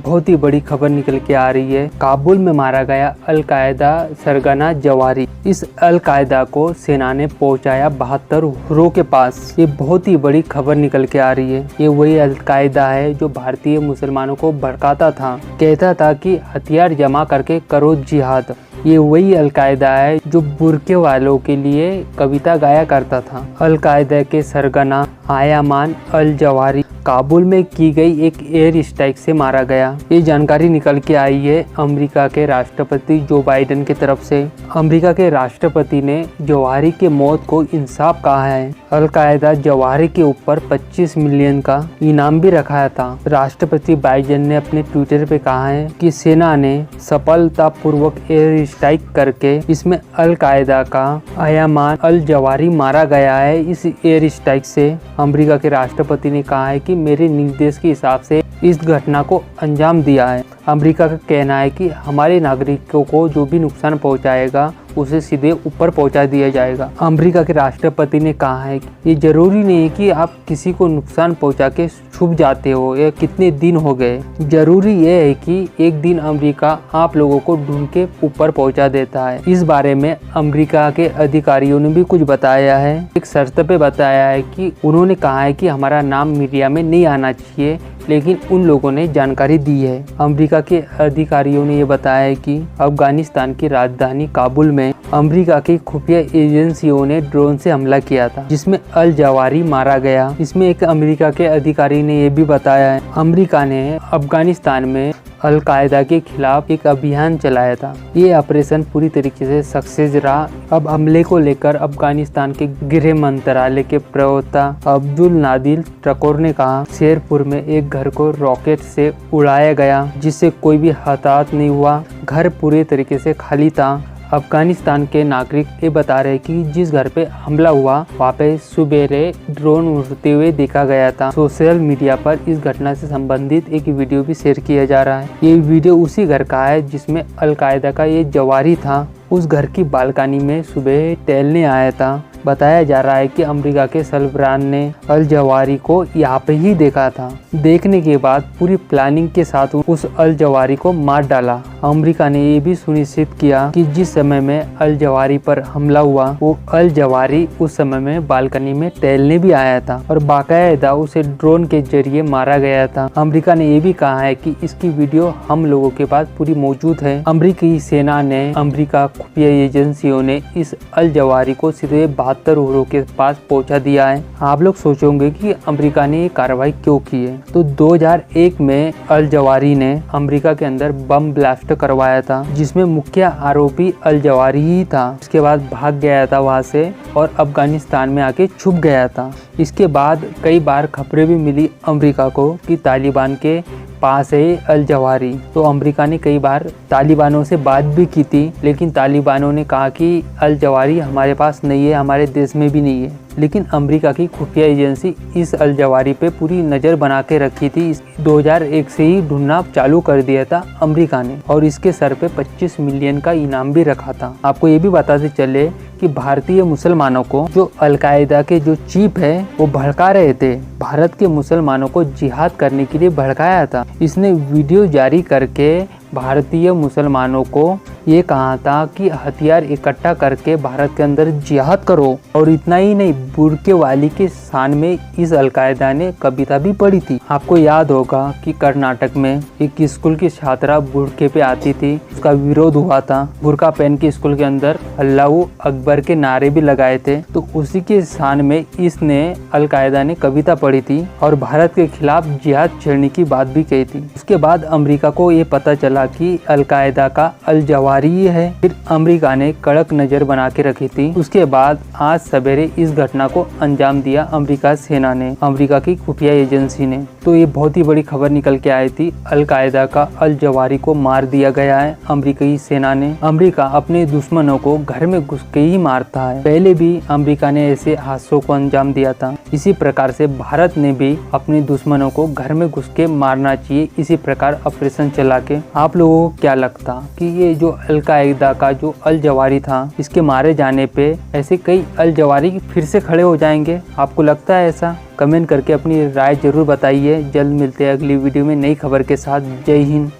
बहुत ही बड़ी खबर निकल के आ रही है। काबुल में मारा गया अल कायदा सरगना जवारी। इस अल कायदा को सेना ने पहुंचाया 72 हुर्रों के पास। ये बहुत ही बड़ी खबर निकल के आ रही है। ये वही अल कायदा है जो भारतीय मुसलमानों को भड़काता था, कहता था कि हथियार जमा करके करो जिहाद। ये वही अल कायदा है जो बुरके वालों के लिए कविता गाया करता था। अल कायदा के सरगना आयामान अल जवारी काबुल में की गई एक एयर स्ट्राइक से मारा गया। ये जानकारी निकल के आई है अमेरिका के राष्ट्रपति जो बाइडेन की तरफ से। अमेरिका के राष्ट्रपति ने जवारी के मौत को इंसाफ कहा है। अल कायदा जवारी के ऊपर 25 मिलियन का इनाम भी रखाया था। राष्ट्रपति बाइडेन ने अपने ट्विटर पे कहा है कि सेना ने सफलतापूर्वक एयर स्ट्राइक करके इसमें अल कायदा का आयामान अल जवारी मारा गया है। इस एयर स्ट्राइक से अमेरिका के राष्ट्रपति ने कहा है कि मेरे निर्देश के हिसाब से इस घटना को अंजाम दिया है। अमेरिका का कहना है कि हमारे नागरिकों को जो भी नुकसान पहुंचाएगा उसे सीधे ऊपर पहुंचा दिया जाएगा। अमेरिका के राष्ट्रपति ने कहा है कि ये जरूरी नहीं है कि आप किसी को नुकसान पहुंचा के छुप जाते हो या कितने दिन हो गए। जरूरी ये है कि एक दिन अमेरिका आप लोगों को ढूंढ के ऊपर पहुंचा देता है। इस बारे में अमेरिका के अधिकारियों ने भी कुछ बताया है। एक शर्त पे बताया है कि उन्होंने कहा है कि हमारा नाम मीडिया में नहीं आना चाहिए, लेकिन उन लोगों ने जानकारी दी है। अमेरिका के अधिकारियों ने ये बताया है कि अफगानिस्तान की राजधानी काबुल में अमेरिका की खुफिया एजेंसियों ने ड्रोन से हमला किया था, जिसमें अल जवारी मारा गया। इसमें एक अमेरिका के अधिकारी ने ये भी बताया है अमेरिका ने अफगानिस्तान में अल कायदा के खिलाफ एक अभियान चलाया था। ये ऑपरेशन पूरी तरीके से सक्सेस रहा। अब हमले को लेकर अफगानिस्तान के गृह मंत्रालय के प्रवक्ता अब्दुल नादिर टकोर ने कहा, शेरपुर में एक घर को रॉकेट से उड़ाया गया जिससे कोई भी हताहत नहीं हुआ। घर पूरे तरीके से खाली था। अफगानिस्तान के नागरिक ये बता रहे कि जिस घर पे हमला हुआ वहाँ पे सुबेरे ड्रोन उड़ते हुए देखा गया था। सोशल मीडिया पर इस घटना से संबंधित एक वीडियो भी शेयर किया जा रहा है। ये वीडियो उसी घर का है जिसमें अल कायदा का ये जवारी था। उस घर की बालकनी में सुबह टहलने आया था। बताया जा रहा है कि अमेरिका के सरबराह ने अल जवारी को यहाँ पे ही देखा था। देखने के बाद पूरी प्लानिंग के साथ उस अल जवारी को मार डाला। अमेरिका ने ये भी सुनिश्चित किया कि जिस समय में अल जवारी पर हमला हुआ वो अल जवारी उस समय में बालकनी में टहलने भी आया था और बाकायदा उसे ड्रोन के जरिए मारा गया था। अमेरिका ने ये भी कहा है कि इसकी वीडियो हम लोगों के पास पूरी मौजूद है। अमेरिकी सेना ने अमेरिका खुफिया एजेंसियों ने इस अल जवारी को सीधे 72 हुर्रों के पास पहुंचा दिया है। आप लोग सोचोगे कि अमेरिका ने ये कार्रवाई क्यों की है, तो 2001 में अल जवारी ने अमेरिका के अंदर बम ब्लास्ट करवाया था, जिसमें मुख्य आरोपी अल जवारी ही था। इसके बाद भाग गया था वहां से और अफगानिस्तान में आके छुप गया था। इसके बाद कई बार खबरें भी मिली अमेरिका को कि तालिबान के पास है अल जवारी। तो अमेरिका ने कई बार तालिबानों से बात भी की थी, लेकिन तालिबानों ने कहा कि अल जवारी हमारे पास नहीं है, हमारे देश में भी नहीं है। लेकिन अमेरिका की खुफिया एजेंसी इस अल जवारी पे पूरी नज़र बना के रखी थी। 2001 से ही ढूंढना चालू कर दिया था अमेरिका ने और इसके सर पे 25 मिलियन का इनाम भी रखा था। आपको ये भी बताते चले कि भारतीय मुसलमानों को जो अल कायदा के जो चीफ है वो भड़का रहे थे। भारत के मुसलमानों को जिहाद करने के लिए भड़काया था। इसने वीडियो जारी करके भारतीय मुसलमानों को ये कहा था कि हथियार इकट्ठा करके भारत के अंदर जिहाद करो। और इतना ही नहीं, बुरके वाली के शान में इस अल कायदा ने कविता भी पढ़ी थी। आपको याद होगा कि कर्नाटक में एक स्कूल की छात्रा बुरके पे आती थी, उसका विरोध हुआ था। बुरका पहन के स्कूल के अंदर अल्लाहू अकबर के नारे भी लगाए थे। तो उसी के शान में इसने अल कायदा ने कविता पढ़ी थी और भारत के खिलाफ जिहाद छेड़ने की बात भी कही थी। उसके बाद अमेरिका को ये पता चला कि अल कायदा का अल जवारी है। फिर अमेरिका ने कड़क नजर बना के रखी थी। उसके बाद आज सवेरे इस घटना को अंजाम दिया अमेरिका सेना ने, अमेरिका की खुफिया एजेंसी ने। तो ये बहुत ही बड़ी खबर निकल के आई थी, अल कायदा का अल जवारी को मार दिया गया है अमेरिकी सेना ने। अमेरिका अपने दुश्मनों को घर में घुस के ही मारता है। पहले भी अमेरिका ने ऐसे हादसों को अंजाम दिया था। इसी प्रकार से भारत ने भी अपने दुश्मनों को घर में घुस के मारना चाहिए, इसी प्रकार ऑपरेशन चला के। आप लोगों को क्या लगता कि ये जो अलकायदा का जो अल जवारी था, इसके मारे जाने पे ऐसे कई अल जवारी फिर से खड़े हो जाएंगे? आपको लगता है ऐसा? कमेंट करके अपनी राय जरूर बताइए। जल्द मिलते हैं अगली वीडियो में नई खबर के साथ। जय हिंद।